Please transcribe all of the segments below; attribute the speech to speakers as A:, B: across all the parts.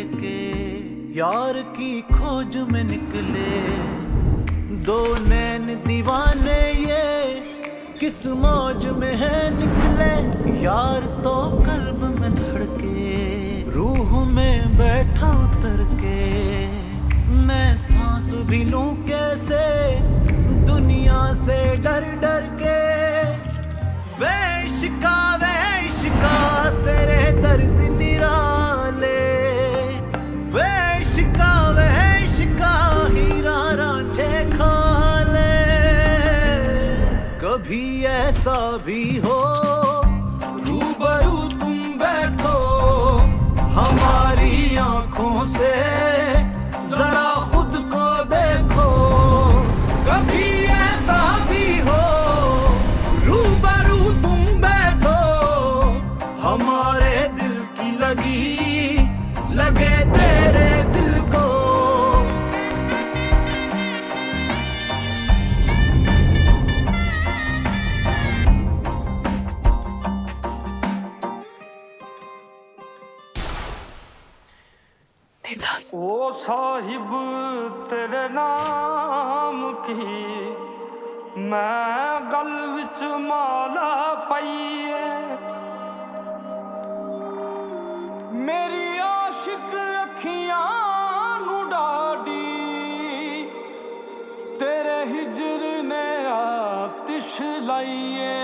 A: लेके यार की खोज में निकले। दो नैन दीवाने ये किस मौज में है निकले। यार तो कल्ब में धड़के रूह में बैठा उतर के। मैं सांस भी लूं कैसे दुनिया से डर डर के। वे इश्का तेरे दर्द निराले। वे इश्का हीरा रांझे खाले। कभी ऐसा भी हो रूबरू तुम बैठो हमारी आंखों से जरा खुद को देखो। कभी ऐसा भी हो रूबरू तुम बैठो हमारे दिल की लगे तेरे दिल को।
B: ओ साहिब तेरे नाम की मैं गल विच माला पाईए। मेरी आशिक अखियां नू डाडी तेरे हिजर ने आतिश लाईए।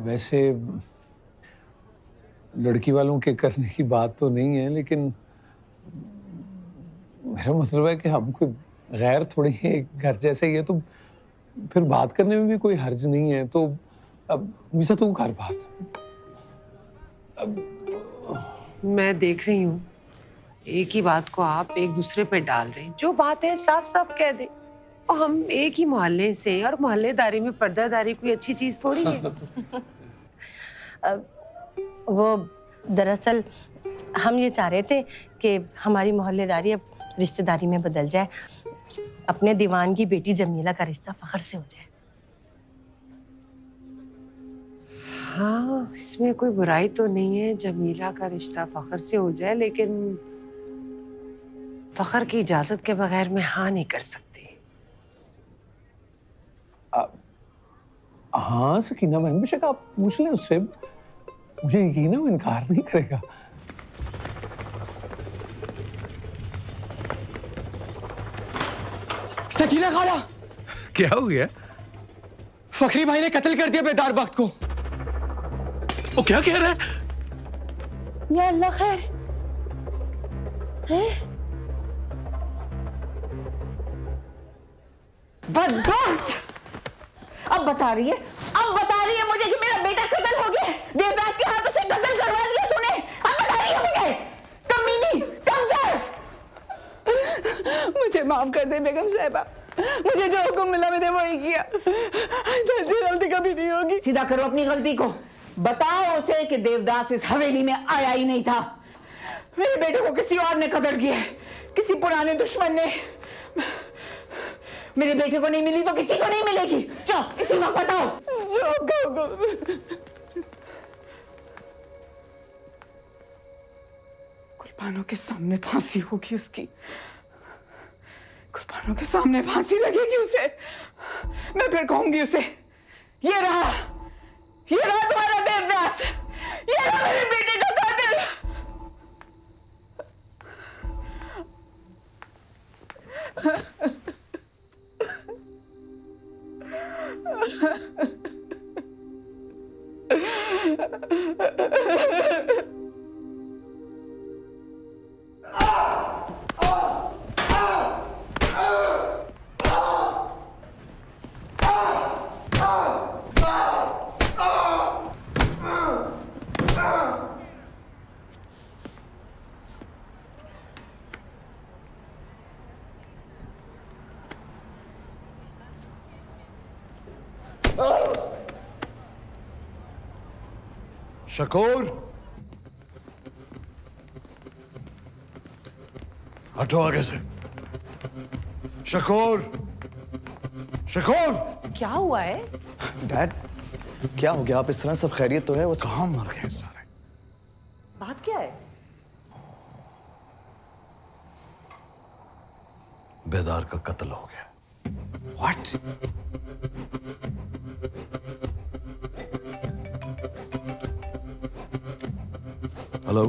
C: वैसे लड़की वालों के करने की बात तो नहीं है, लेकिन मेरा मतलब है कि हम कोई गैर थोड़ी है, घर जैसे ही है, तो फिर बात करने में भी कोई हर्ज नहीं है। तो अब मुझे तो घर बात
D: मैं देख रही हूँ एक ही बात को आप एक दूसरे पे डाल रहे हैं। जो बात है साफ साफ कह दे। और हम एक ही मोहल्ले से, और मोहल्लेदारी में पर्दादारी कोई अच्छी चीज थोड़ी है।
E: वो दरअसल हम ये चाह रहे थे कि हमारी मोहल्लेदारी अब रिश्तेदारी में बदल जाए। अपने दीवान की बेटी जमीला का रिश्ता फखर से हो जाए।
D: हाँ, इसमें कोई बुराई तो नहीं है, जमीला का रिश्ता फखर से हो जाए, लेकिन फखर की इजाजत के बगैर मैं हाँ नहीं कर सकती।
C: हाँ सकीना बहन, बेशक आप पूछ लें उससे, मुझे यकीन है वो इनकार नहीं करेगा।
F: सकीना खाला,
G: क्या हो गया?
F: फखरी भाई ने कत्ल कर दिया बेदार बख्त को।
G: वो क्या कह रहा है?
E: या अल्लाह खैर है?
H: बदबख्त! अब बता रही है मुझे कि मेरा बेटा कत्ल हो गया। देवदास के हाथों से कत्ल करवा दिया तूने। अब बता रही है मुझे, कमीनी, कमजोर।
I: मुझे माफ कर दे बेगम साहिबा, मुझे जो हुक्म मिला मैंने वही किया। ऐसी गलती कभी नहीं होगी।
H: सीधा करो अपनी गलती को। बताओ उसे कि देवदास इस हवेली में आया ही नहीं था। मेरे बेटे को किसी और ने कत्ल किया है, किसी पुराने दुश्मन ने। मेरे बेटे को नहीं मिली तो किसी को नहीं मिलेगी। जाओ इसी वक्त बताओ। कुर्बानों के सामने फांसी होगी उसकी। कुर्बानों के सामने फांसी लगेगी उसे। मैं फिर कहूंगी उसे, ये रहा तुम्हारा देवदास, ये रहा मेरे बेटे का कातिल।
J: शकूर, हटो आगे से। शकूर, शकूर।
I: क्या हुआ है?
F: डैड, क्या हो गया? आप इस तरह, सब खैरियत तो है? वो
J: कहाँ मर गए सारे?
I: बात क्या है?
J: बेदार का कत्ल हो गया।
F: व्हाट?
J: हेलो।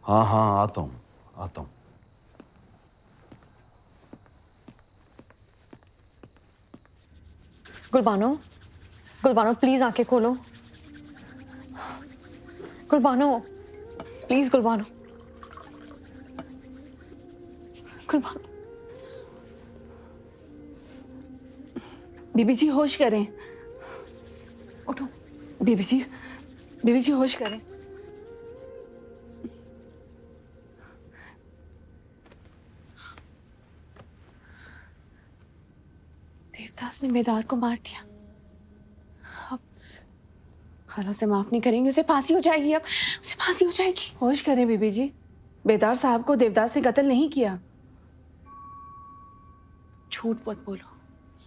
J: हाँ हाँ, आता हूँ आता हूँ।
K: गुलबानो, गुलबानो प्लीज आंखें खोलो। गुलबानो, प्लीज गुलबानो, गुलबानो।
I: बीबी जी होश करें।
K: उठो।
I: बीबी जी होश करें।
K: देवदास ने बेदार को मार दिया। अब खाला से माफ नहीं करेंगे, उसे फांसी हो जाएगी। अब उसे फांसी हो जाएगी।
I: होश करें बीबी जी, बेदार साहब को देवदास ने कत्ल नहीं किया।
K: झूठ मत बोलो,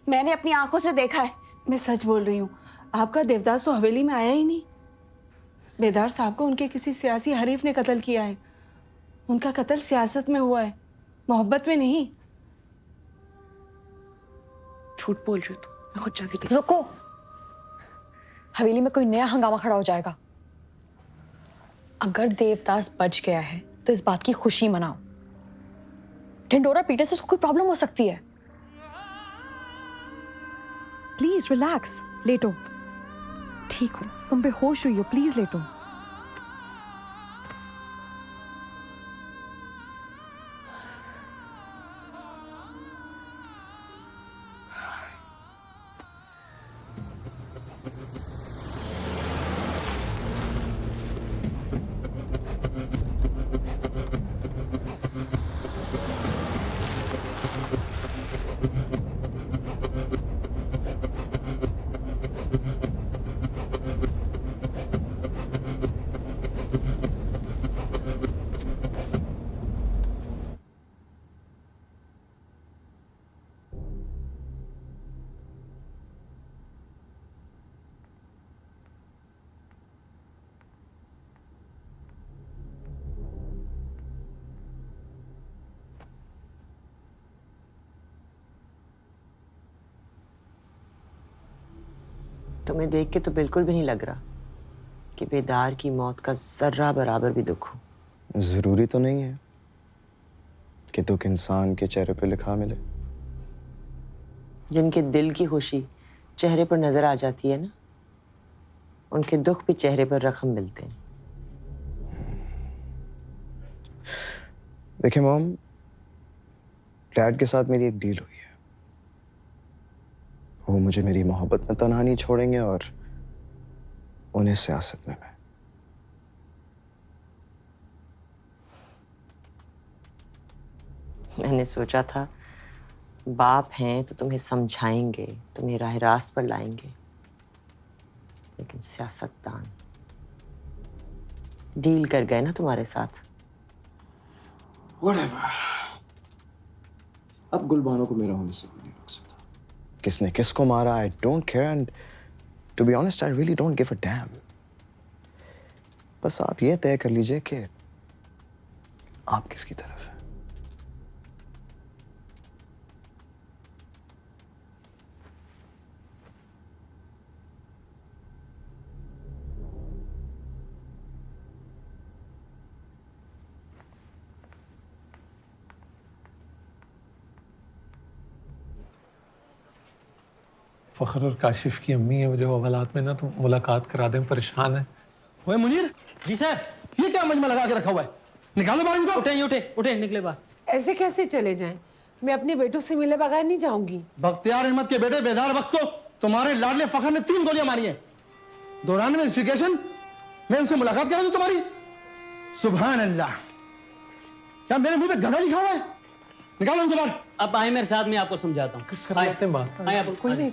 K: मैंने अपनी आंखों से देखा है।
I: मैं सच बोल रही हूँ। आपका देवदास तो हवेली में आया ही नहीं। बेदार साहब को उनके किसी सियासी हरीफ ने कत्ल किया है। उनका कत्ल सियासत में हुआ है, मोहब्बत में नहीं।
K: झूठ बोल रही हो तुम, मैं खुद जाके देख। रुको, हवेली में कोई नया हंगामा खड़ा हो जाएगा। अगर देवदास बच गया है तो इस बात की खुशी मनाओ। ढिंडोरा पीटे से उसको कोई प्रॉब्लम हो सकती है। प्लीज रिलैक्स, लेटो। ठीक हो, तुम बेहोश हुई हो, प्लीज लेटो।
L: तुम्हें देख के तो बिल्कुल भी नहीं लग रहा कि बेदार की मौत का जर्रा बराबर भी दुख हो।
F: जरूरी तो नहीं है कि दुख इंसान के चेहरे पे लिखा मिले।
L: जिनके दिल की खुशी चेहरे पर नजर आ जाती है ना, उनके दुख भी चेहरे पर रकम मिलते हैं।
F: देखिए मॉम, डैड के साथ मेरी एक डील हुई है। वो मुझे मेरी मोहब्बत में तन्हा नहीं छोड़ेंगे और उन्हें सियासत में मैं।
L: मैंने सोचा था बाप हैं तो तुम्हें समझाएंगे, तुम्हें राह रास्त पर लाएंगे, लेकिन सियासतदान डील कर गए ना तुम्हारे साथ।
F: Whatever. अब गुलबानो को मेरा होने से कोई नहीं रोक सकता। किसने किसको मारा, I don't care, and to be honest, I really don't give a damn. बस आप ये तय कर लीजिए कि आप किसकी तरफ हैं।
C: फखर और काशिफ की अम्मी है मुझे हवालात में ना, तो मुलाकात करा दें, परेशान है।
M: ओए मुनीर जी साहब, ये क्या मजमा लगा के रखा हुआ है? निकालो बाहर इनको। उठे उठे उठे, निकले बाहर।
D: ऐसे कैसे चले जाएं? मैं अपने बेटों से मिले बगैर नहीं जाऊंगी।
M: बख्तियार अहमद के बेटे बेदार वक्त को तुम्हारे लाडले फखर ने 3 गोलियां मारी हैं। दौरान इन्वेस्टिगेशन में उनसे मुलाकात करा दूं तुम्हारी? सुभान अल्लाह, क्या मेरे मुंह पे गधा लिखा हुआ है? निकालो उनको बाहर।
N: अब आए मेरे साथ, मैं आपको समझाता हूँ।
C: करते हैं बात।
N: आए आप।
C: कोई नहीं।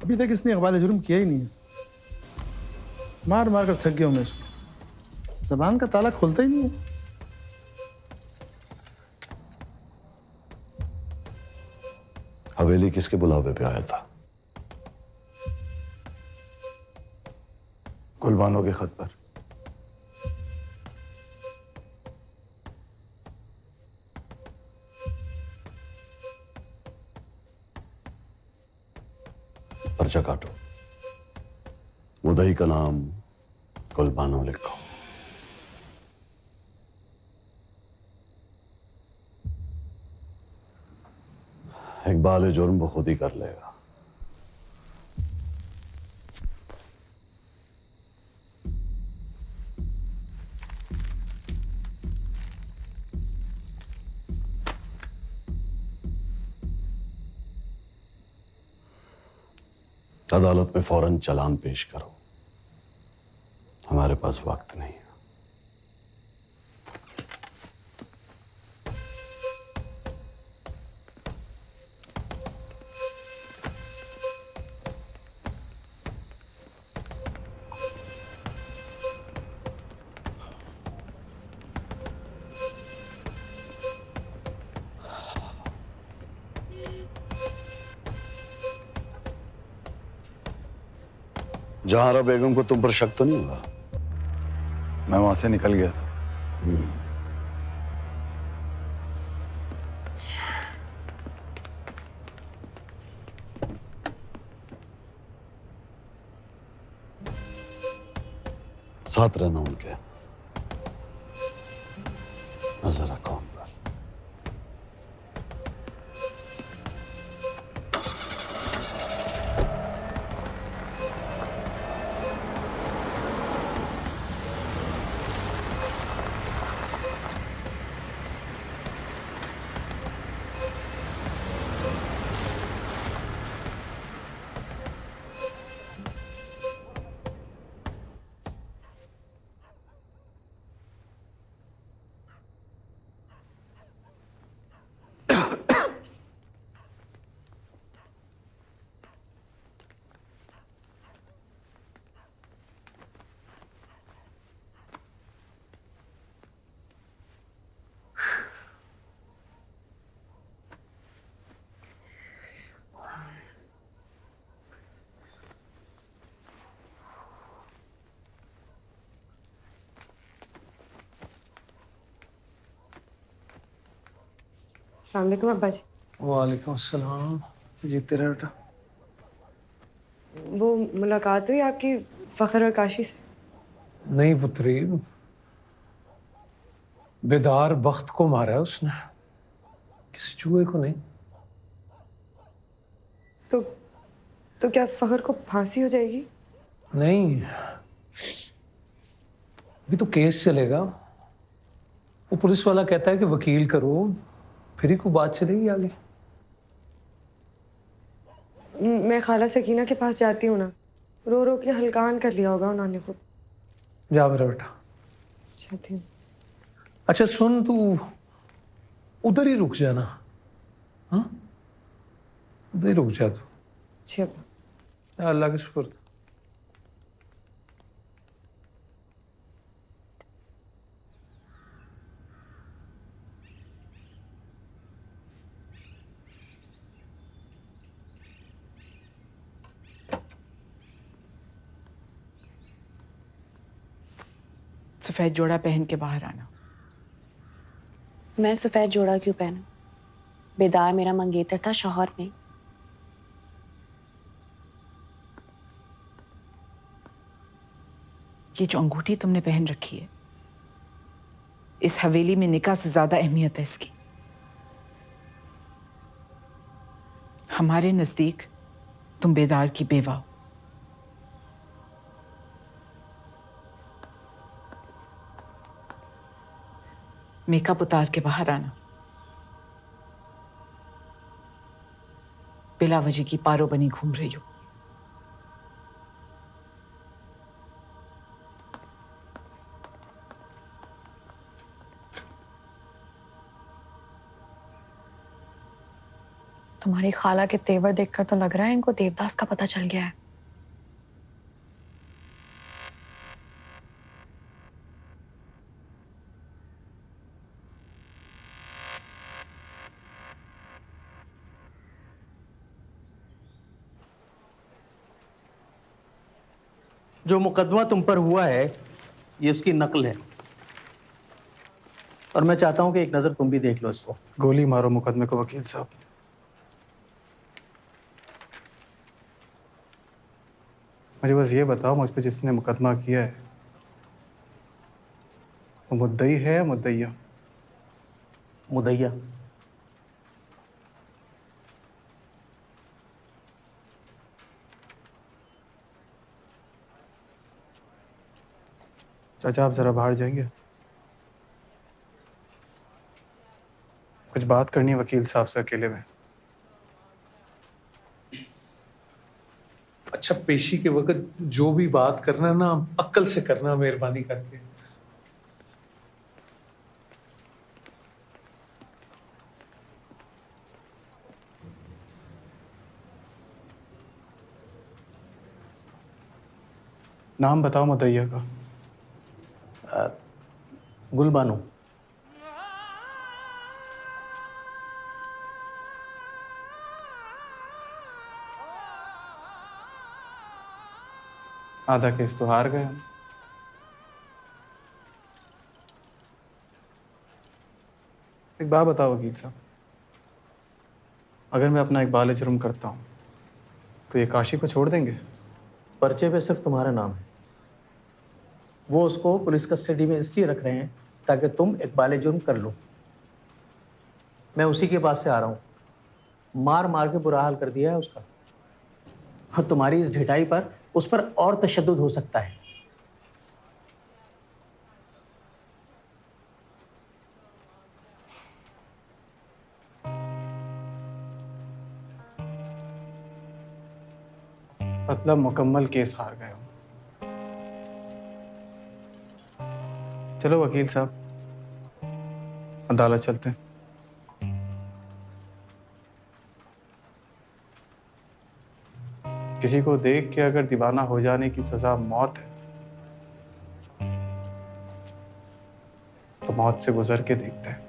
M: अभी तक इसने इकबाल जुर्म किया ही नहीं है। मार मार कर थक गया हूं मैं इसको, जबान का ताला खोलता ही नहीं है।
J: हवेली किसके बुलावे पे आया था? गुलबानो के खत पर। पर्चा काटो, मुदई का नाम गुलबानो लिखो। इकबाल जुर्म वो खुद ही कर लेगा। अदालत में फौरन चालान पेश करो, हमारे पास वक्त नहीं है। जहारा बेगम को तुम पर शक तो नहीं हुआ? मैं वहां से निकल गया था। साथ रहना उनके, नजर रखो उन पर।
K: अस्सलाम वालेकुम अब्बा जी।
C: वालेकुम अस्सलाम। जीते रहे बेटा।
K: वो मुलाकात हुई आपकी फखर और काशी से?
C: नहीं पुत्री, बेदार बख्त को मारा है उसने, किसी चूहे को नहीं।
K: तो क्या फखर को फांसी हो जाएगी?
C: नहीं, अभी तो केस चलेगा। वो पुलिस वाला कहता है कि वकील करो, फिर ही को बात चलेगी आगे।
K: मैं खाला सकीना के पास जाती हूँ ना, रो रो के हल्कान कर लिया होगा उन्होंने को।
C: जा मेरा बेटा।
K: जाती हूँ।
C: अच्छा सुन, तू उधर ही रुक जाना। हाँ, उधर ही रुक जा तू।
K: जी अब्बा।
C: अल्लाह के शुक्र।
I: सफेद जोड़ा पहन के बाहर आना।
K: मैं सफेद जोड़ा क्यों पहनूं? बेदार मेरा मंगेतर था, शौहर नहीं।
I: ये जो अंगूठी तुमने पहन रखी है, इस हवेली में निकाह से ज्यादा अहमियत है इसकी। हमारे नजदीक तुम बेदार की बेवा हो। मेकअप उतार के बाहर आना। बिला वजह की पारो बनी घूम रही हो।
K: तुम्हारी खाला के तेवर देखकर तो लग रहा है इनको देवदास का पता चल गया है।
M: जो मुकदमा तुम पर हुआ है ये उसकी नकल है, और मैं चाहता हूं कि एक नजर तुम भी देख लो इसको।
N: गोली मारो मुकदमे को वकील साहब। मुझे बस ये बताओ, मुझ पे जिसने मुकदमा किया है वो मुद्दई है या मुद्दइया?
M: मुदैया।
N: चाचा आप जरा बाहर जाएंगे, कुछ बात करनी है वकील साहब से अकेले में।
C: अच्छा, पेशी के वक्त जो भी बात करना ना अक्ल से करना, मेहरबानी करके।
N: नाम बताओ मुद्दइया का।
M: गुलबानो।
N: आधा केस तो हार गए हम। एक बात बताओ वकील साहब, अगर मैं अपना इकबाल जुर्म करता हूँ तो ये काशी को छोड़ देंगे?
M: पर्चे पे सिर्फ तुम्हारा नाम है, वो उसको पुलिस कस्टडी में इसलिए रख रहे हैं ताकि तुम इकबाल जुर्म कर लो। मैं उसी के पास से आ रहा हूँ, मार मार के बुरा हाल कर दिया है उसका, और तुम्हारी इस ढिठाई पर उस पर और तशद्दुद हो सकता है।
N: मतलब मुकम्मल केस हार गए हो। चलो वकील साहब, अदालत चलते हैं। किसी को देख के अगर दीवाना हो जाने की सजा मौत है तो मौत से गुजर के देखते हैं।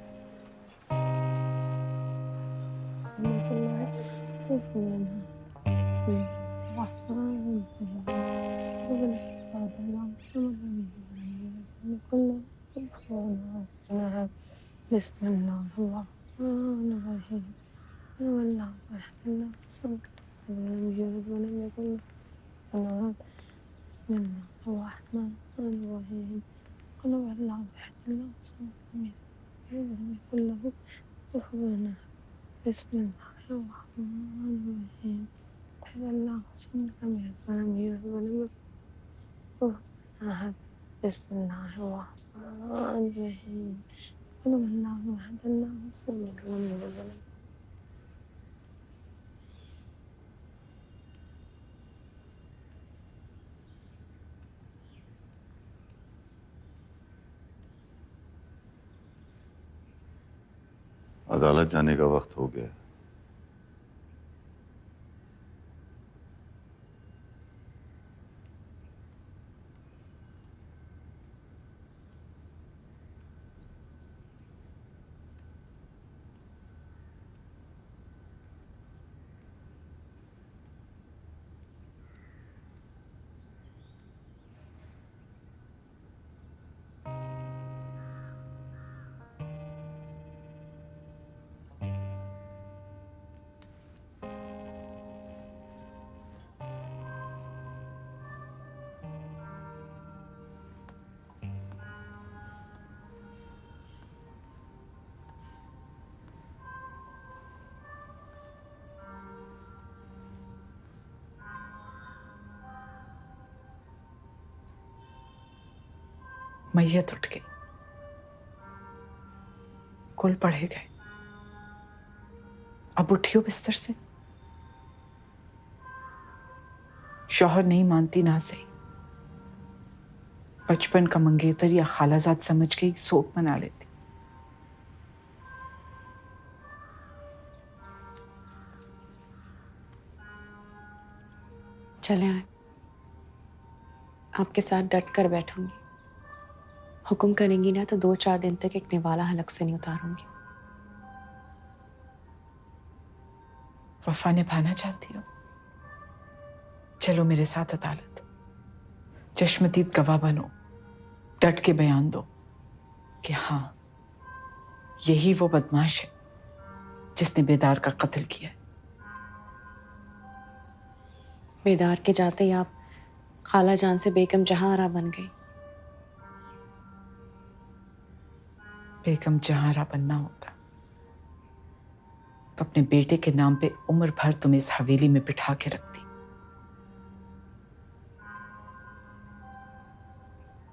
J: अदालत जाने का वक्त हो गया।
I: मैयत उठ गई, कुल पढ़े गए। अब उठियो बिस्तर से। शौहर नहीं मानती ना सही, बचपन का मंगेतर या खालाजाद समझ के शोक मना लेती।
K: चले आए, आपके साथ डट कर बैठूंगी। हुक्म करेंगी ना तो 2-4 दिन तक एक निवाला हलक से नहीं उतारूंगी।
I: वफा निभाना चाहती हो? चलो मेरे साथ अदालत, चश्मदीद गवाह बनो, डट के बयान दो कि हाँ, यही वो बदमाश है जिसने बेदार का कत्ल किया है।
K: बेदार के जाते ही आप खाला जान से बेगम जहांरा बन गई।
I: बेगम जहांरा बनना होता तो अपने बेटे के नाम पे उम्र भर तुम्हें इस हवेली में बिठा के रखती।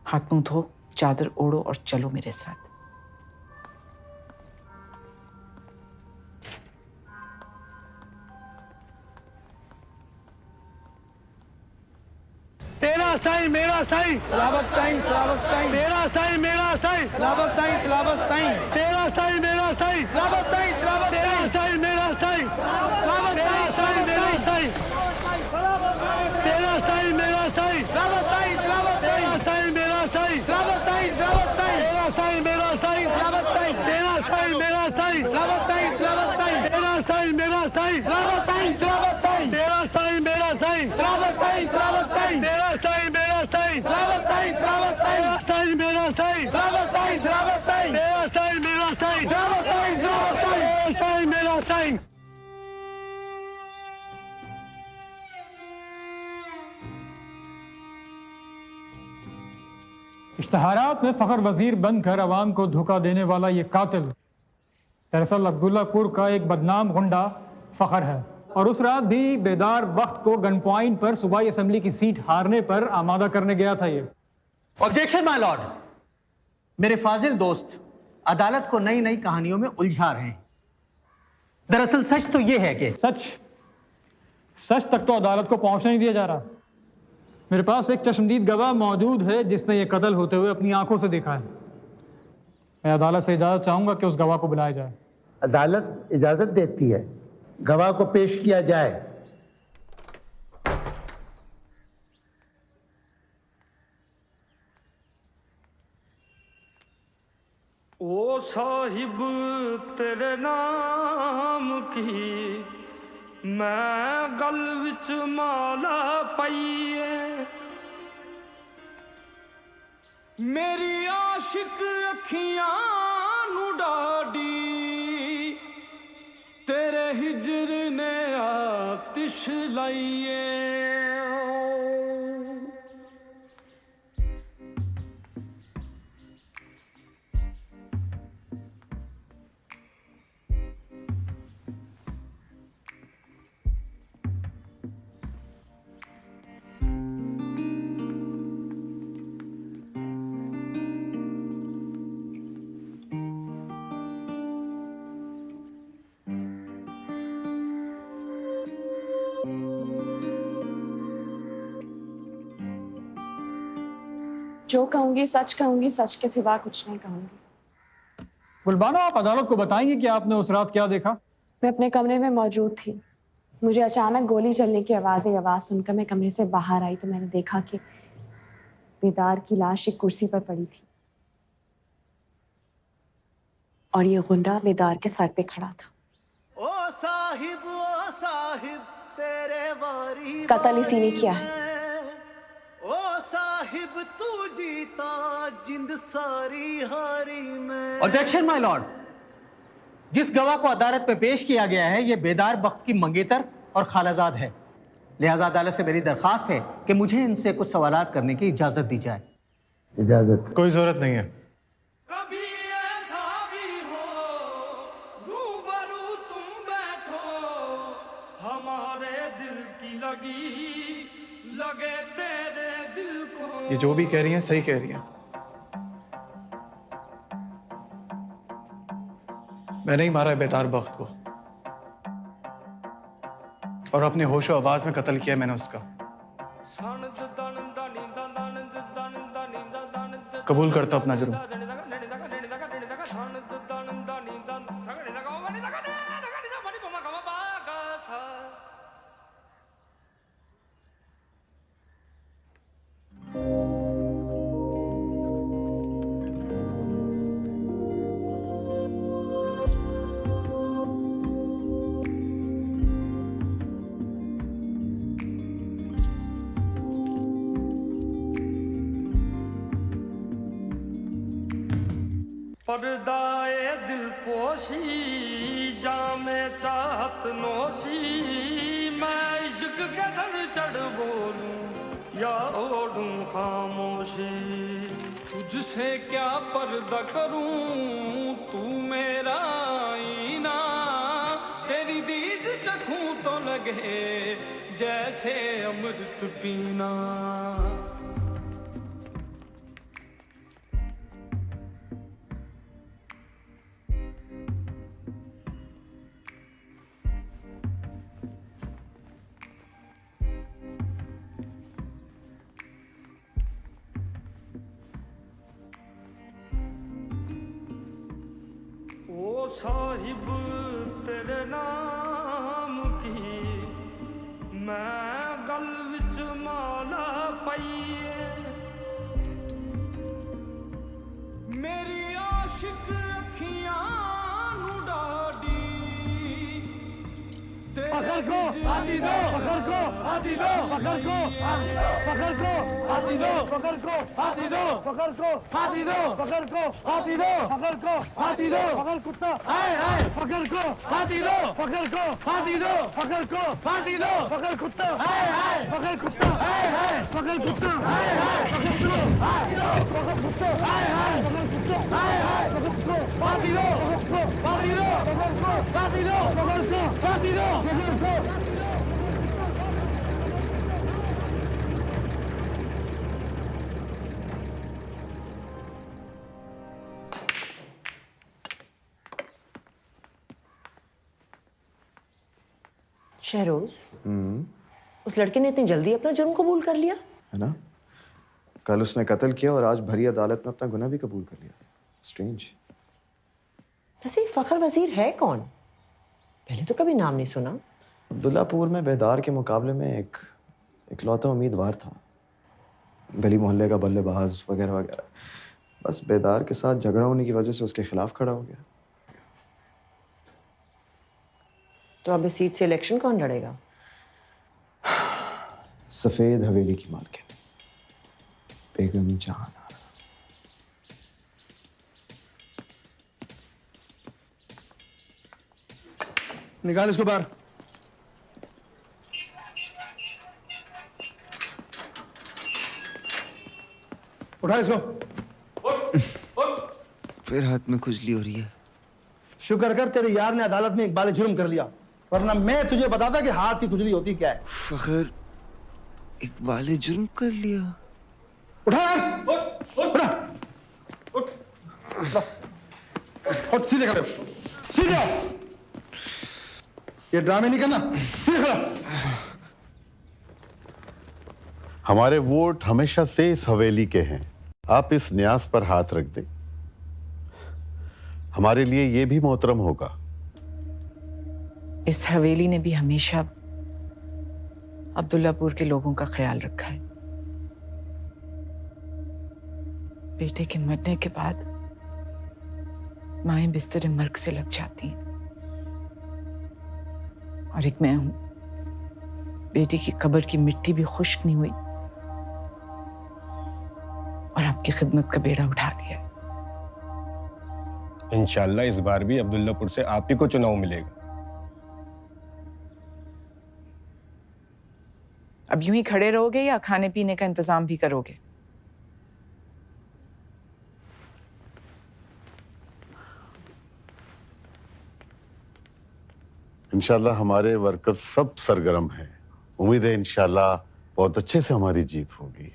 I: हाथ मुंह धो, चादर ओढ़ो और चलो मेरे साथ।
M: तेरा साईं मेरा साईं,
A: सलावत साईं, सलावत साईं,
M: तेरा साईं मेरा साईं,
A: सलावत साईं, सलावत साईं,
M: तेरा साईं मेरा साईं,
A: सलावत साईं, सलावत
M: तेरा साईं मेरा साईं, तेरा साईं मेरा साईं, तेरा साईं मेरा साईं,
A: सलावत साईं, सलावत
M: तेरा साईं मेरा साईं,
A: सलावत साईं, सलावत साईं,
M: तेरा साईं मेरा साईं,
A: सलावत साईं,
M: तेरा साईं मेरा साईं,
A: सलावत साईं, सलावत साईं,
M: तेरा साईं मेरा साईं,
A: सलावत साईं, सलावत साईं,
M: तेरा साईं मेरा साईं,
A: सलावत साईं, सलावत साईं,
M: तेरा साईं मेरा साईं,
A: सलावत साईं, सलावत साईं,
M: तेरा साईं मेरा साईं,
A: सलावत साईं, सलावत साईं,
M: तेरा साईं मेरा साईं,
A: सलावत साईं, सलावत साईं,
M: तेरा साईं मेरा साईं।
N: इश्तहारात में फखर वजीर बनकर अवाम को धोखा देने वाला ये कातिल दरअसल अब्दुल्लापुर का एक बदनाम गुंडा फखर है, और उस रात भी बेदार बख्त को गन पॉइंट पर सूबाई असेंबली की सीट हारने पर आमादा करने गया था ये।
O: ऑब्जेक्शन माय लॉर्ड, मेरे फाजिल दोस्त अदालत को नई नई कहानियों में उलझा रहे हैं। दरअसल सच तो यह है कि
N: सच तक तो अदालत को पहुंचने नहीं दिया जा रहा। मेरे पास एक चश्मदीद गवाह मौजूद है जिसने ये कत्ल होते हुए अपनी आंखों से देखा है। मैं अदालत से इजाजत चाहूंगा कि उस गवाह को बुलाया जाए।
P: अदालत इजाजत देती है, गवाह को पेश किया जाए।
B: ओ साहिब तेरे नाम की मैं गल विच माला पाईए, मेरी आशिक अखियां नू डाडी तेरे हिजर ने आतिश लाईए।
K: जो कहूंगी सच कहूंगी, सच के सिवा कुछ नहीं कहूंगी।
N: गुलबानो, आप अदालत को बताएंगे कि आपने उस रात क्या देखा?
K: मैं अपने कमरे में मौजूद थी। मुझे अचानक गोली चलने की आवाज सुनकर मैं कमरे से बाहर आई तो मैंने देखा कि बेदार की लाश एक कुर्सी पर पड़ी थी और ये गुंडा बेदार के सर पे खड़ा था।
A: ओ साहिब तेरे वारी
K: कत्ल इसी ने किया है।
A: ओ साहिब तू जीता जिंद सारी हारी में।
O: ऑब्जेक्शन माय लॉर्ड, जिस गवाह को अदालत में पेश किया गया है ये बेदार बख्त की मंगेतर और खालाजाद है, लिहाजा अदालत से मेरी दरखास्त है कि मुझे इनसे कुछ सवालात करने की इजाजत दी जाए।
P: इजाजत?
N: कोई जरूरत नहीं है।
B: कभी ऐसा भी हो रूबरू तुम बैठो, हमारे दिल की लगे तेरे दिल को।
N: ये जो भी कह रही हैं सही कह रही हैं। मैंने ही मारा है बेदार बख्त को और अपने होशो आवाज में कत्ल किया मैंने उसका। कबूल करता अपना जुर्म।
B: पर्दाए दिल पोशी जामे चाहत नोशी मैं इश्क के सर चढ़ बोलूं या ओढ़ूं खामोशी तुझसे क्या पर्दा करूं तू मेरा आईना तेरी दीद चखूं तो लगे जैसे अमृत पीना ओ साहिब तेरे नाम की मैं गल विच माला पाईए मेरी आशिक अखियां नु डाडी
M: पकड़ को फांसी दो, पकड़ को फांसी दो, पकड़ को पकड़ को फांसी दो, पकड़ को फांसी दो, पकड़ को फांसी दो, पकड़ को फांसी दो, पकड़ को फांसी दो, पकड़ कुत्ता हाय हाय पकड़ को फांसी दो, पकड़ को फांसी दो, पकड़ को फांसी दो, पकड़ कुत्ता हाय हाय पकड़ कुत्ता हाय हाय पकड़ कुत्ता हाय हाय पकड़ दो पकड़ कुत्ता हाय हाय पकड़ कुत्ता हाय हाय पकड़ को फांसी दो, पकड़ को फांसी दो, पकड़ को फांसी दो, पकड़ को फांसी दो, पकड़ को
L: शहरोज उस लड़के ने इतनी जल्दी अपना जुर्म कबूल कर लिया
F: है ना? कल उसने कत्ल किया और आज भरी अदालत में अपना गुनाह भी कबूल कर लिया। स्ट्रेंज।
L: वैसे ये फखर वजीर है कौन? पहले तो कभी नाम नहीं सुना।
F: अब्दुल्लापुर में बेदार के मुकाबले में एक इकलौता उम्मीदवार था, गली मोहल्ले का बल्लेबाज वगैरह वगैरह। बस बेदार के साथ झगड़ा होने की वजह से उसके खिलाफ खड़ा हो गया।
L: तो अब इस सीट से इलेक्शन कौन लड़ेगा?
F: सफेद हवेली की मालकिन बेगम जहान आरा।
M: निकाल इसको बाहर। उठा इसको।
F: फिर हाथ में खुजली हो रही है।
M: शुक्र कर तेरे यार ने अदालत में इकबाल जुर्म कर लिया, वरना मैं तुझे बताता कि हाथ की खुजली होती क्या है।
F: फखर इकबाल जुर्म कर लिया।
M: उठा उठा उठ सीधे खड़े सीधे। ये ड्रामे नहीं करना, सीधे खड़ा।
J: हमारे वोट हमेशा से इस हवेली के हैं। आप इस न्यास पर हाथ रख दें, हमारे लिए ये भी मोहतरम होगा।
I: इस हवेली ने भी हमेशा अब्दुल्लापुर के लोगों का ख्याल रखा है। बेटे के मरने के बाद माएं बिस्तर मर्ग से लग जाती हैं, और एक मैं हूं। बेटी की कब्र की मिट्टी भी खुश्क नहीं हुई और आपकी खिदमत का बेड़ा उठा लिया।
Q: इंशाल्लाह इस बार भी अब्दुल्लापुर से आप ही को चुनाव मिलेगा।
I: अब यूं ही खड़े रहोगे या खाने पीने का इंतजाम भी करोगे?
J: इंशाल्लाह हमारे वर्कर्स सब सरगर्म हैं। उम्मीद है इंशाल्लाह बहुत अच्छे से हमारी जीत होगी।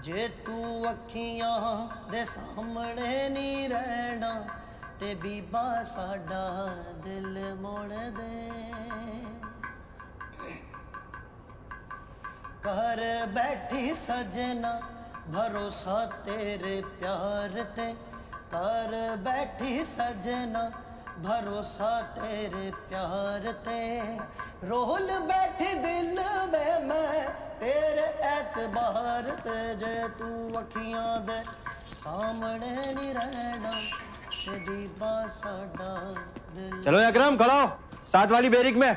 A: जे तू अखियां दे सामने नहीं रहना ते बीबा साडा दिल मोड़ दे। कर बैठी सजना भरोसा तेरे प्यार ते, कर बैठी सजना भरोसा तेरे प्यार ते। रोल बैठी दिल में मैं तेरे एतबार ते। जे तू अखियां दे सामने नहीं रहना ते दीबा साडा दिल।
F: चलो अकरम खड़ा हो, साथ वाली बैरिक में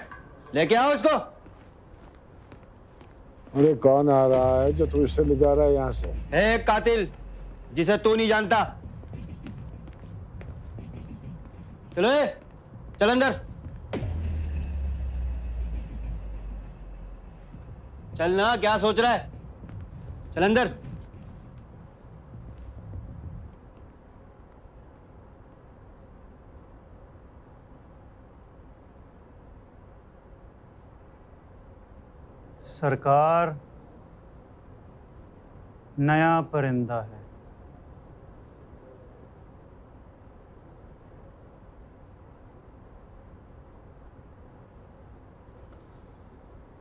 F: लेके आओ इसको।
P: अरे कौन आ रहा है जो तू इससे ले जा रहा है यहाँ से?
F: है एक कातिल जिसे तू नहीं जानता।
M: चलो चल अंदर। चल ना, क्या सोच रहा है? चल अंदर।
R: सरकार नया परिंदा है।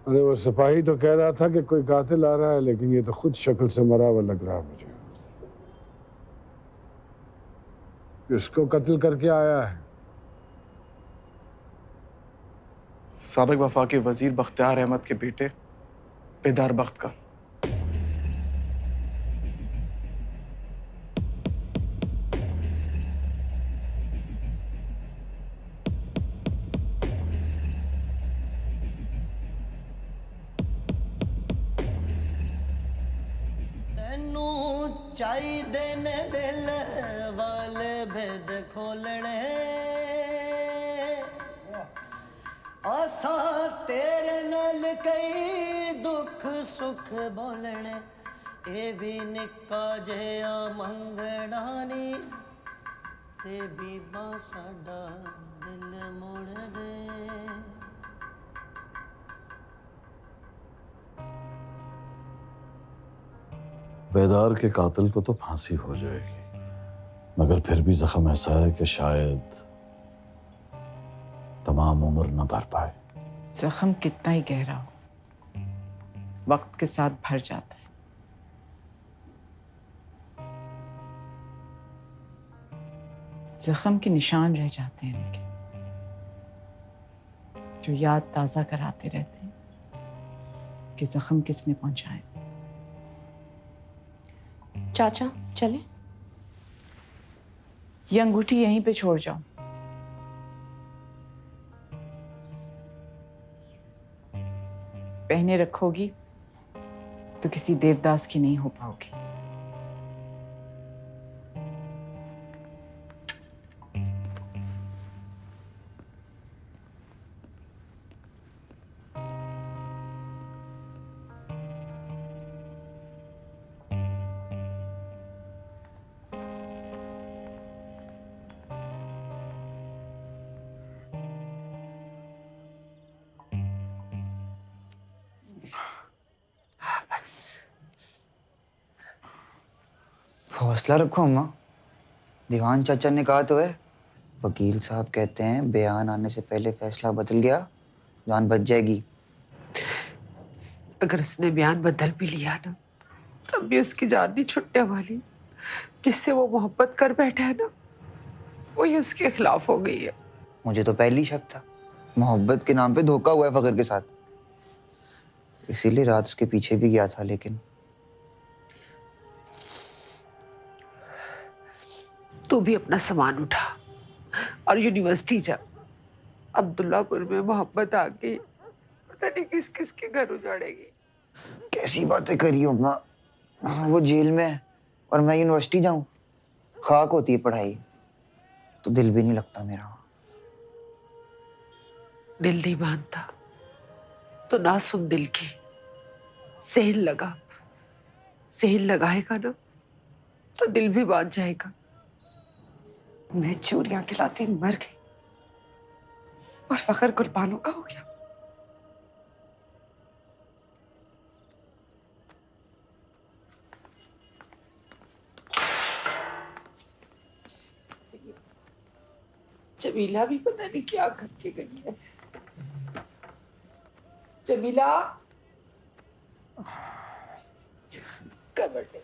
S: अरे वो सिपाही तो कह रहा था कि कोई कातिल आ रहा है, लेकिन ये तो खुद शक्ल से मरा हुआ लग रहा है मुझे। किसको कत्ल करके आया है?
T: साबिक वफाकी वजीर बख्तियार अहमद के बेटे बेदार बख्त का।
A: तेनू चाहिदे ने दिल वाले भेद खोलने, आसा तेरे नाल कई दुख सुख बोलने, ए भी निक्का जिहा मंगना नी ते बीबा साडा दिल मोड़ दे।
J: बेदार के कातिल को तो फांसी हो जाएगी, मगर फिर भी जख्म ऐसा है कि शायद तमाम उम्र न भर पाए।
I: जख्म कितना ही गहरा हो, वक्त के साथ भर जाता है। जख्म के निशान रह जाते हैं इनके, जो याद ताजा कराते रहते हैं कि जख्म किसने पहुंचाए।
K: चाचा चले?
I: ये अंगूठी यहीं पे छोड़ जाओ। पहने रखोगी तो किसी देवदास की नहीं हो पाओगी।
U: हौसला रखो अम्मा, दीवान चाचा ने कहा तो है। वकील साहब कहते हैं बयान आने से पहले फैसला बदल गया जान बच जाएगी।
D: अगर उसने बयान बदल भी लिया ना, तब भी उसकी जान नहीं छुटने वाली। जिससे वो मोहब्बत कर बैठा है ना, वो ही उसके खिलाफ हो गई है।
U: मुझे तो पहले ही शक था, मोहब्बत के नाम पे धोखा हुआ है फखर के साथ, इसीलिए रात उसके पीछे भी गया था। लेकिन
D: तू भी अपना सामान उठा और यूनिवर्सिटी जा। अब्दुल्लापुर में मोहब्बत आ गई, पता नहीं किस किस के घर उजाड़ेगी।
U: कैसी बातें करी हो अम्मा, वो जेल में है और मैं यूनिवर्सिटी जाऊं। खाक होती है पढ़ाई तो दिल भी नहीं लगता मेरा।
D: दिल नहीं मानता तो ना सुन दिल की, सेहन लगा। सेहन लगाएगा ना तो दिल भी मान जाएगा।
V: मैं चूरियां खिलाती मर गई और फखर कुर्बानों का हो गया।
D: जमीला भी पता नहीं क्या करके गई है। Jamila kabaddi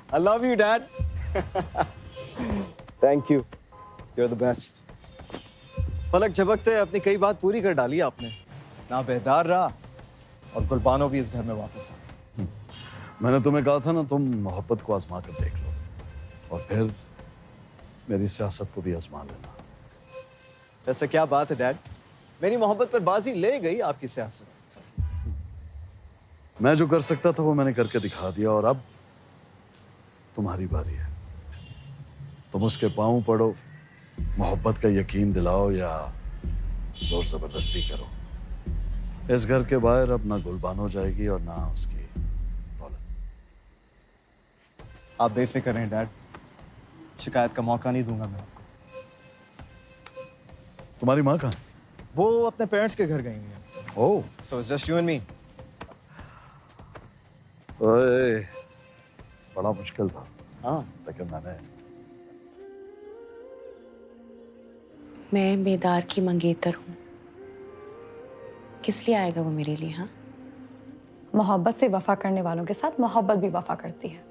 F: I love you, Dad. Thank you. You're the best. फलक झपकते अपनी कई बात पूरी कर डाली आपने। ना बेदार रहा और गुलबानो भी इस घर में वापस आ।
J: मैंने तुम्हें कहा था ना, तुम मोहब्बत को आजमा कर देख लो और फिर मेरी सियासत को भी आजमा लेना।
F: ऐसा क्या बात है डैड, मेरी मोहब्बत पर बाजी ले गई आपकी सियासत।
J: मैं जो कर सकता था वो मैंने करके दिखा दिया और अब तुम्हारी बारी है। तुम उसके पांव पड़ो, मोहब्बत का यकीन दिलाओ या जोर जबरदस्ती करो। इस घर के बाहर अब ना गुलबानो जाएगी और ना उसकी दौलत।
F: आप बेफिक्र रहें डैड, शिकायत का मौका नहीं दूंगा मैं आपको।
J: तुम्हारी माँ कहाँ?
F: वो अपने पेरेंट्स के घर गई हुई हैं।
J: Oh,
F: so it's just you and me.
J: ओए, बड़ा मुश्किल था।
F: हाँ,
J: लेकिन
K: मैं बेदार की मंगेतर हूँ। किस लिए आएगा वो मेरे लिए? हाँ,
E: मोहब्बत से वफा करने वालों के साथ मोहब्बत भी वफा करती है।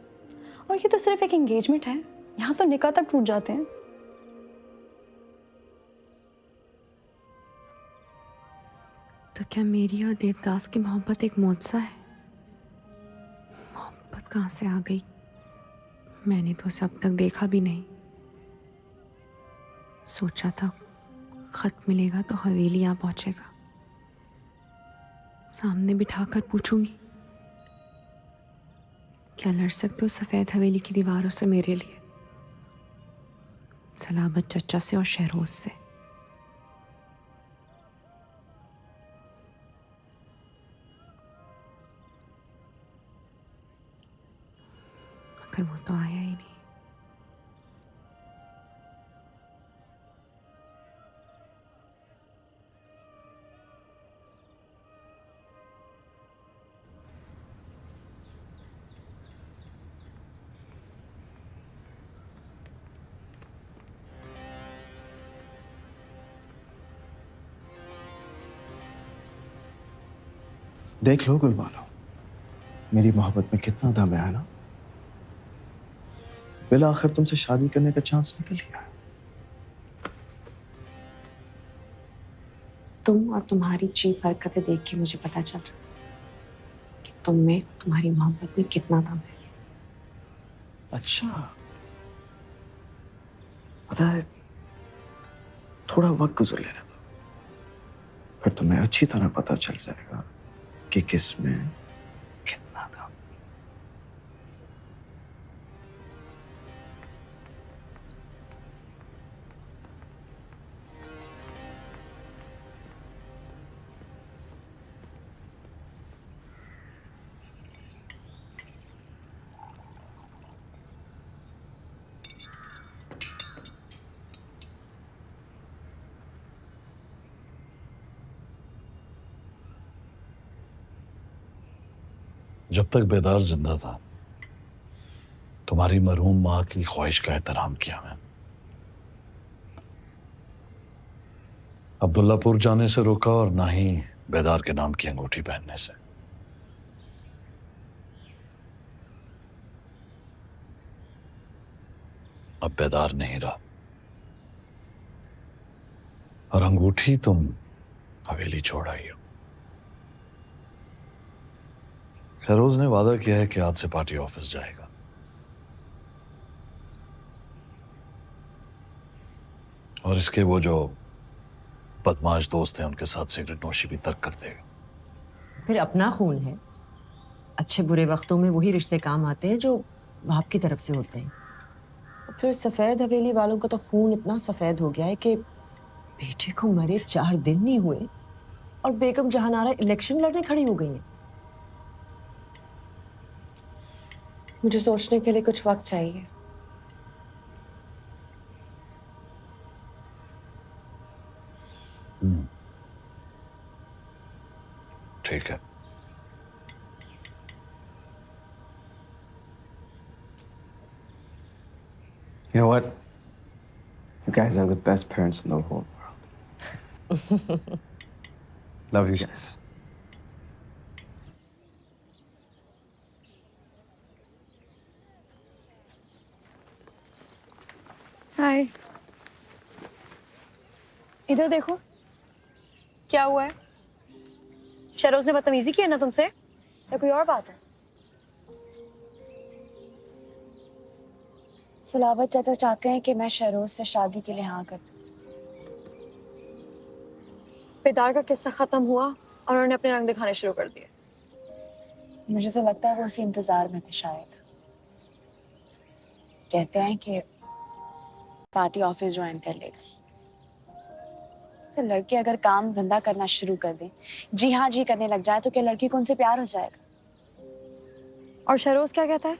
E: और ये तो सिर्फ एक एंगेजमेंट है, यहाँ तो निकाह तक टूट जाते हैं।
K: तो क्या मेरी और देवदास की मोहब्बत एक मौजज़ा है? मोहब्बत कहाँ से आ गई? मैंने तो उसे अब तक देखा भी नहीं। सोचा था खत मिलेगा तो हवेली यहाँ पहुंचेगा, सामने बिठाकर पूछूंगी क्या लड़ सकते हो सफेद हवेली की दीवारों से मेरे लिए, सलामत चचा से और शहरोज से। मगर वो तो आया ही नहीं।
F: देख लो गुलबानो, मेरी मोहब्बत में कितना दम है ना। बिल आखिर तुमसे शादी करने का चांस निकल गया।
K: तुम और तुम्हारी चीप हरकतें देख के मुझे पता चल रहा कि तुम में, तुम्हारी मोहब्बत में कितना दम है।
F: अच्छा, पता है, थोड़ा वक्त गुजर लेने दो, फिर तुम्हें अच्छी तरह पता चल जाएगा कि किसमें कितना दम।
J: जब तक बेदार जिंदा था तुम्हारी मरहूम माँ की ख्वाहिश का एहतराम किया मैं। अब्दुल्लापुर जाने से रोका और ना ही बेदार के नाम की अंगूठी पहनने से। अब बेदार नहीं रहा और अंगूठी तुम हवेली छोड़ आई हो। फैरोज ने वादा किया है कि आज से पार्टी ऑफिस जाएगा। और इसके वो जो बदमाश दोस्त हैं उनके साथ सिगरेट नोशी भी तर्क कर देगा।
L: फिर अपना खून है, अच्छे बुरे वक्तों में वही रिश्ते काम आते हैं जो बाप की तरफ से होते हैं। फिर सफेद हवेली वालों का तो खून इतना सफेद हो गया है कि बेटे को मरे 4 दिन नहीं हुए और बेगम जहानारा इलेक्शन लड़ने खड़ी हो गई हैं।
K: मुझे सोचने के लिए कुछ वक्त चाहिए।
J: ठीक है।
F: You know what? You guys are the best parents in the whole world. Love you guys.
E: हाय। इधर देखो, क्या हुआ है? शहरोज ने बदतमीजी की है ना तुमसे, या कोई और बात है?
K: सलावत चाचा चाहते हैं कि मैं शहरोज से शादी के लिए हाँ कर दूं।
E: बेदार का किस्सा खत्म हुआ और उन्होंने अपने रंग दिखाने शुरू कर दिए।
K: मुझे तो लगता है वो उसी इंतजार में थे शायद। कहते हैं कि पार्टी ऑफिस ज्वाइन कर लेगा। तो लड़के अगर काम धंधा करना शुरू कर दें, जी हाँ जी करने लग जाए, तो क्या लड़की को उनसे प्यार हो जाएगा?
E: और शहरोज क्या कहता है?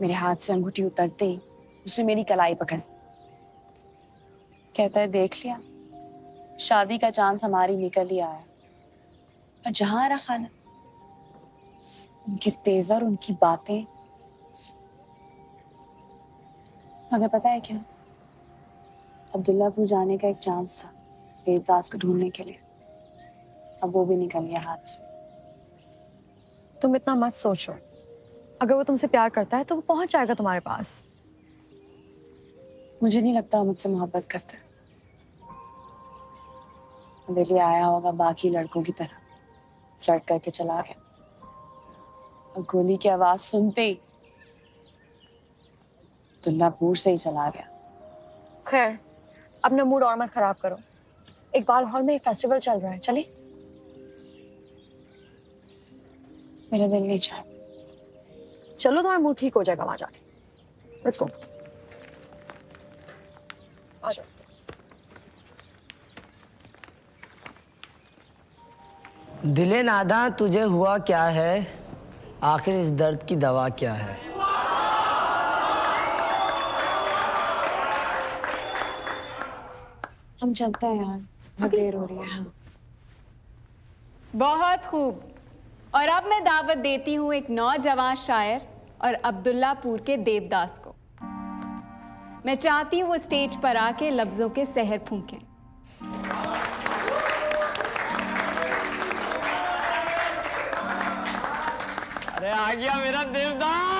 K: मेरे हाथ से अंगूठी उतरते ही उसने मेरी कलाई पकड़, कहता है देख लिया, शादी का चांस हमारी निकल ही आया। और जहां रहा खाना, उनके तेवर, उनकी बातें, हमें पता है क्या, अब्दुल्लापुर जाने का एक चांस था देवदास को ढूंढने के लिए, अब वो भी निकल गया हाथ से।
E: तुम इतना मत सोचो, अगर वो तुमसे प्यार करता है तो वो पहुंच जाएगा तुम्हारे पास।
K: मुझे नहीं लगता वो मुझसे मोहब्बत करता है। मेरे लिए आया होगा बाकी लड़कों की तरह, फ्लर्ट करके चला गया, और गोली की आवाज सुनते ही दुल्लापुर से ही चला गया।
E: खैर, अपना मूड और मत खराब करो। इकबाल हॉल में एक फेस्टिवल चल रहा है, चले?
K: मेरा दिल नहीं चाह।
E: चलो, तुम्हारा मूड ठीक हो जाएगा वहां जाके। Let's go. आ जाओ।
A: दिले नादा तुझे हुआ क्या है, आखिर इस दर्द की दवा क्या है?
K: हम चलते हैं यार, बहुत देर हो रही है। हाँ।
G: बहुत खूब। और अब मैं दावत देती हूँ एक नौजवान शायर और अब्दुल्लापुर के देवदास को। मैं चाहती हूँ वो स्टेज पर आके लफ्जों के सहर फूंके।
B: अरे आ गया मेरा देवदास।